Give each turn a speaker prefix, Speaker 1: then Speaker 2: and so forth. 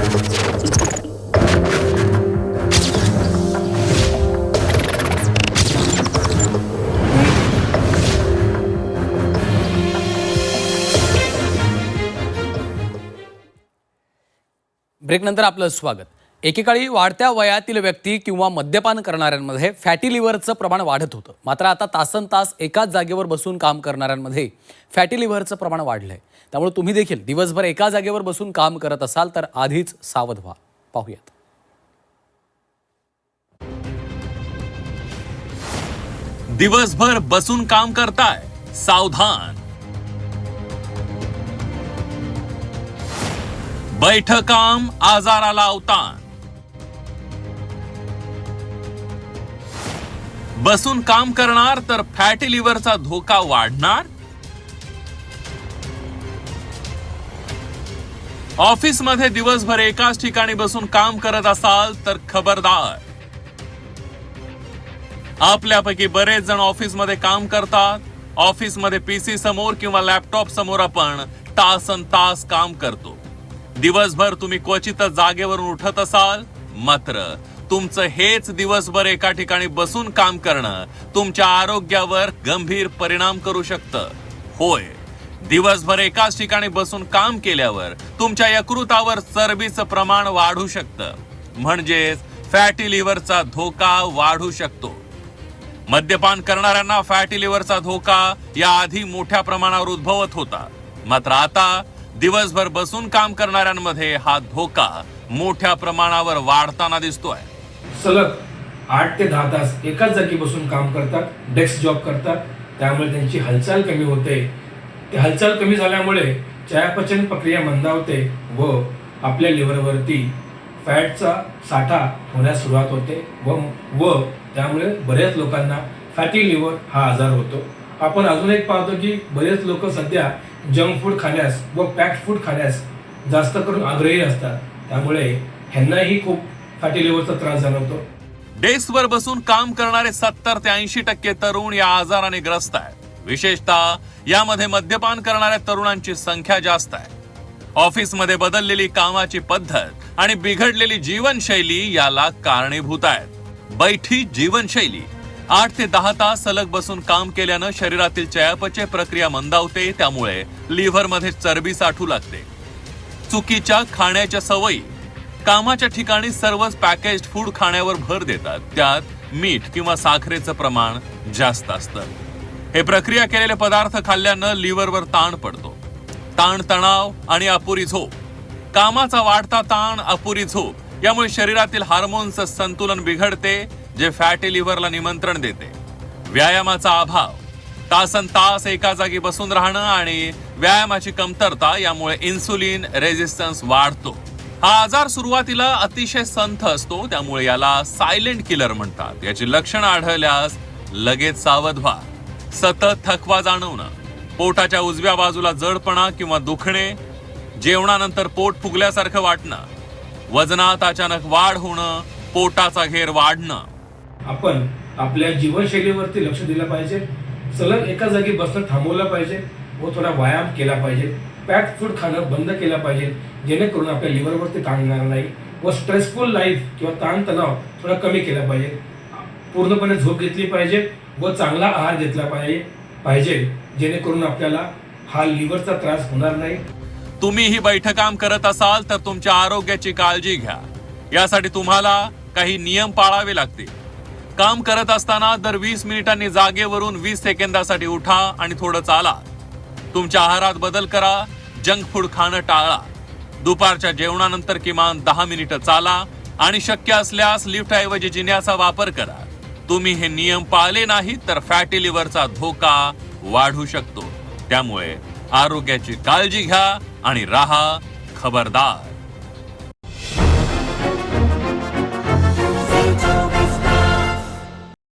Speaker 1: ब्रेकनंतर आपलं स्वागत। एकेकाळी वाढत्या वयातील व्यक्ती किंवा मद्यपान करणाऱ्यांमध्ये फॅटी लिव्हरचं प्रमाण वाढत होतं, मात्र आता तासनतास एकाच जागेवर बसून काम करणाऱ्यांमध्ये फॅटी लिव्हरचं प्रमाण वाढलंय। त्यामुळे तुम्ही देखील दिवसभर एका जागेवर बसून काम करत असाल तर आधीच सावध व्हा। पाहूयात।
Speaker 2: दिवसभर बसून काम करताय, सावधान। बैठं काम आजाराला अवतान। बसून काम करणार तर फॅटी लिव्हरचा धोका वाढणार। ऑफिस मध्ये दिवसभर एकाच ठिकाणी बसून काम करत असाल तर खबरदार। आपल्यापैकी बरेच जण ऑफिस मध्ये काम करतात। ऑफिस मध्ये पीसी समोर किंवा लॅपटॉप समोर आपण तासनतास काम करतो। दिवसभर तुम्ही क्वचितच जागेवरून उठत असाल, मात्र तुमचं हेच दिवसभर एका ठिकाणी बसून काम करणं तुमच्या आरोग्यावर गंभीर परिणाम करू शकतं। होय, दिवसभर एकाच ठिकाणी बसून काम केल्यावर तुमच्या यकृतावर चरबीचं प्रमाण वाढू शकतं, म्हणजेच फॅटी लिव्हरचा धोका वाढू शकतो। मद्यपान करणाऱ्यांना फॅटी लिव्हरचा धोका याआधी मोठ्या प्रमाणावर उद्भवत होता, मात्र आता दिवसभर बसून काम करणाऱ्यांमध्ये हा धोका मोठ्या प्रमाणावर वाढताना दिसतोय।
Speaker 3: सलग 8 ते 10 तास एकाच जागी बसून काम करतात, डेस्क जॉब करतात, त्यामुळे त्यांची हालचाल कमी होते। ती हालचाल कमी झाल्यामुळे चयापचन प्रक्रिया मंदावते व आपल्या लिव्हरवरती फॅटचा साठा होण्यास सुरुवात होते व त्यामुळे बरेच लोकांना फॅटी लिव्हर हा आजार होतो। आपण अजून एक पाहतो की बरेच लोक सध्या जंक फूड खाण्यास व पॅक्ड फूड खाण्यास जास्त करून आग्रही असतात, त्यामुळे ह्यांनाही खूप फॅटी लिव्हरचा त्रास जाणवतो।
Speaker 2: डेस्कवर बसून काम करणारे 70 ते 80% तरुण या आजाराने ग्रस्त आहेत। विशेषतः यामध्ये मद्यपान करणाऱ्या तरुणांची संख्या जास्त आहे। ऑफिसमध्ये बदललेली कामाची पद्धत आणि बिघडलेली जीवनशैली याला कारणीभूत आहेत। बैठी जीवनशैली 8 ते 10 तास सलग बसून काम केल्यानं शरीरातील चयापचय प्रक्रिया मंदावते, त्यामुळे लिव्हरमध्ये चरबी साठू लागते। चुकीच्या खाण्याच्या सवयी, कामाच्या ठिकाणी सर्वच पॅकेज्ड फूड खाण्यावर भर देतात, त्यात मीठ किंवा साखरेचं प्रमाण जास्त असतं। हे प्रक्रिया केलेले पदार्थ खाल्ल्यानं लिव्हरवर ताण पडतो। ताण तणाव आणि अपुरी झोप, कामाचा वाढता ताण, अपुरी झोप यामुळे शरीरातील हार्मोनचं संतुलन बिघडते, जे फॅटी लिव्हरला निमंत्रण देते। व्यायामाचा अभाव, तासनतास एका जागी बसून राहणं आणि व्यायामाची कमतरता यामुळे इन्सुलिन रेझिस्टन्स वाढतो। हा आजार सुरुवातीला अतिशय संथ असतो, त्यामुळे याला सायलेंट किलर म्हणतात। याची लक्षणं आढळल्यास लगेच सावध व्हा। सतत थकवा जाणवणं, पोटाच्या उजव्या बाजूला जडपणा किंवा दुखणे, जेवणानंतर पोट फुगल्यासारखं वाटणं, वजनात अचानक वाढ होणं, पोटाचा घेर वाढणं।
Speaker 3: आपण आपल्या जीवनशैलीवरती लक्ष दिलं पाहिजे। सलग एका जागी बसणं थांबवलं पाहिजे व थोडा व्यायाम केला पाहिजे। पॅक्ड फूड खाणं बंद केलं पाहिजे, जेणेकरून आपल्या लिव्हरवरती ताण येणार नाही व स्ट्रेसफुल लाईफ किंवा ताणतणाव थोडा कमी केला पाहिजे। पूर्णपणे झोप घेतली पाहिजे व चांगला आहार घेतला पाहिजे, जेणेकरून आपल्याला हा लिव्हरचा त्रास होणार नाही।
Speaker 2: तुम्हीही बैठं काम करत असाल तर तुमच्या आरोग्याची काळजी घ्या। यासाठी तुम्हाला काही नियम पाळावे लागतील। काम करत असताना दर 20 मिनिटांनी जागेवरून 20 सेकंदासाठी उठा आणि थोडं चाला। तुमच्या आहारात बदल करा, जंक फूड खाणं टाळा। दुपारच्या जेवणानंतर किमान 10 मिनिटं चाला आणि शक्य असल्यास लिफ्टऐवजी जिन्याचा वापर करा। तुम्ही हे नियम पाळले नाहीत तर फॅटी लिव्हरचा धोका वाढू शकतो, त्यामुळे आरोग्याची काळजी घ्या आणि राहा खबरदार।